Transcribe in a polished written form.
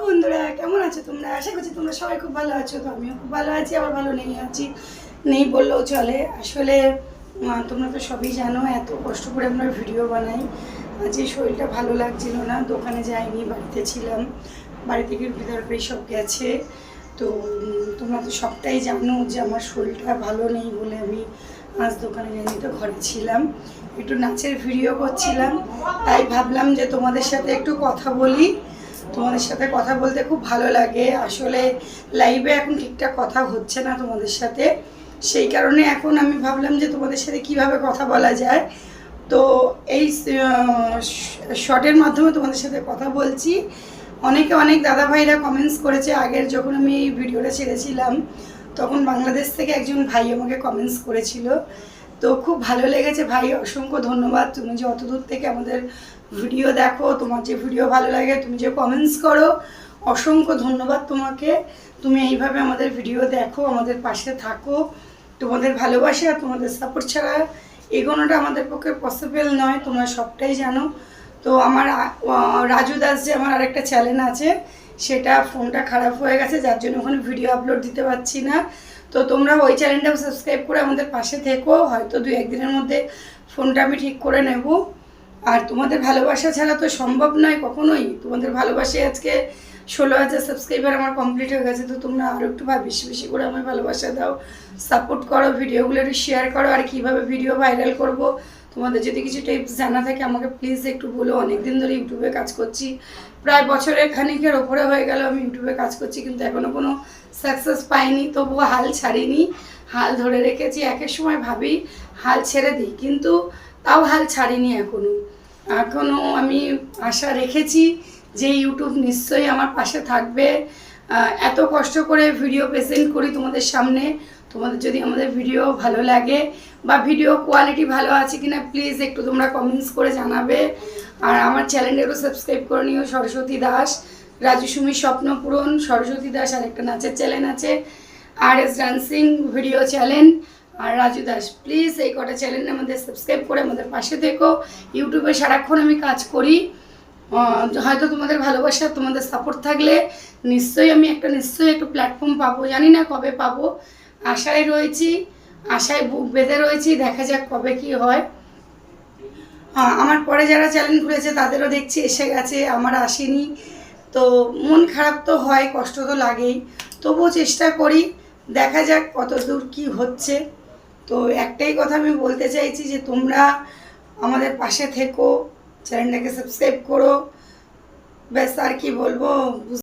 বন্ধুরা, কেমন আছো তোমরা? আশা করছি তোমরা সবাই খুব ভালো আছো। তো আমিও খুব ভালো আছি, আবার ভালো নেই বললেও চলে। আসলে তোমরা তো সবই জানো, এত কষ্ট করে আমরা ভিডিও বানাই। আজকে শরীরটা ভালো লাগছিল না, দোকানে যাইনি, বাড়িতে ছিলাম। বাড়ি থেকে বিতর্কে সব গেছে। তো তোমরা তো সবটাই জানো যে আমার শরীরটা ভালো নেই বলে আমি আজ দোকানে যাইনি, তো ঘরে ছিলাম, একটু নাচের ভিডিও করছিলাম। তাই ভাবলাম যে তোমাদের সাথে একটু কথা বলি। তোমাদের সাথে কথা বলতে খুব ভালো লাগে। আসলে লাইভে এখন ঠিকঠাক কথা হচ্ছে না তোমাদের সাথে, সেই কারণে এখন আমি ভাবলাম যে তোমাদের সাথে কিভাবে কথা বলা যায়। তো এই শর্টের মাধ্যমে তোমাদের সাথে কথা বলছি। অনেক দাদা ভাইরা কমেন্টস করেছে। আগের যখন আমি এই ভিডিওটা ছেড়েছিলাম তখন বাংলাদেশ থেকে একজন ভাই আমাকে কমেন্টস করেছিল। তো খুব ভালো লেগেছে ভাই, অসংখ্য ধন্যবাদ। তুমি যে অত দূর থেকে আমাদের ভিডিও দেখো, তোমার যে ভিডিও ভালো লাগে, তুমি যে কমেন্টস করো, অসংখ্য ধন্যবাদ তোমাকে। তুমি এইভাবে আমাদের ভিডিও দেখো, আমাদের পাশে থাকো। তোমাদের ভালোবাসা আর তোমাদের সাপোর্ট ছাড়া এগোনোটা আমাদের পক্ষে পসিবল নয়, তোমরা সবটাই জানো। তো আমার রাজু দাস যে আমার আরেকটা চ্যানেল আছে, সেটা ফোনটা খারাপ হয়ে গেছে, যার জন্য ওখানে ভিডিও আপলোড দিতে পারছি না। তো তোমরা ওই চ্যানেলটাও সাবস্ক্রাইব করে আমাদের পাশে থেকো, হয়তো 2-1 দিনের মধ্যে ফোনটা আমি ঠিক করে নেব। আর তোমাদের ভালোবাসা ছাড়া তো সম্ভব নয় কখনোই। তোমাদের ভালোবাসায় আজকে 16,000 সাবস্ক্রাইবার আমার কমপ্লিট হয়ে গেছে। তো তোমরা আরও একটু বেশি বেশি করে আমার ভালোবাসা দাও, সাপোর্ট করো, ভিডিওগুলো একটু শেয়ার করো। আর কীভাবে ভিডিও ভাইরাল করব, তোমাদের যদি কিছু টিপস জানা থাকে আমাকে প্লিজ একটু বলো। অনেক দিন ধরে ইউটিউবে কাজ করছি, প্রায় বছরের খানিকের ওপরে হয়ে গেল আমি ইউটিউবে কাজ করছি, কিন্তু এখনও কোনো সাকসেস পাইনি। তবুও হাল ছাড়িনি, হাল ধরে রেখেছি। একের সময় ভাবি হাল ছেড়ে দিই, কিন্তু তাও হাল ছাড়িনি এখনও আমি আশা রেখেছি যে ইউটিউব নিশ্চয়ই আমার পাশে থাকবে। এত কষ্ট করে ভিডিও প্রেজেন্ট করি তোমাদের সামনে। তোমাদের যদি আমাদের ভিডিও ভালো লাগে বা ভিডিও কোয়ালিটি ভালো আছে কিনা প্লিজ একটু তোমরা কমেন্টস করে জানাবে। আর আমার চ্যানেলটাও সাবস্ক্রাইব করে নিও, সরস্বতী দাস, রাজু সুমির স্বপ্ন পূরণ, সরস্বতী দাস আর একটা নাচের চ্যানেল আছে, RS ডান্সিং ভিডিও চ্যানেল, আর রাজু দাস। প্লিজ এই কটা চ্যানেল আমাদের সাবস্ক্রাইব করে আমাদের পাশে থেকো। ইউটিউবে সারাক্ষণ আমি কাজ করি, হয়তো তোমাদের ভালোবাসা, তোমাদের সাপোর্ট থাকলে নিশ্চয়ই আমি নিশ্চয়ই একটা প্ল্যাটফর্ম পাবো। জানি না কবে পাবো, আশায় রয়েছি, আশায় বুক বেঁধে রয়েছি, দেখা যাক কবে কি হয়। আমার পরে যারা চ্যানেল খুলেছে তাদেরও দেখছি এসে গেছে, আমার আসেনি। তো মন খারাপ তো হয়, কষ্ট তো লাগেই, তবুও চেষ্টা করি, দেখা যাক কত দূর কী হচ্ছে। তো একটাই কথা আমি বলতে চাইছি যে তোমরা আমাদের পাশে থেকো, চ্যানেলটাকে সাবস্ক্রাইব করো, ব্যাস আর কি বলবো।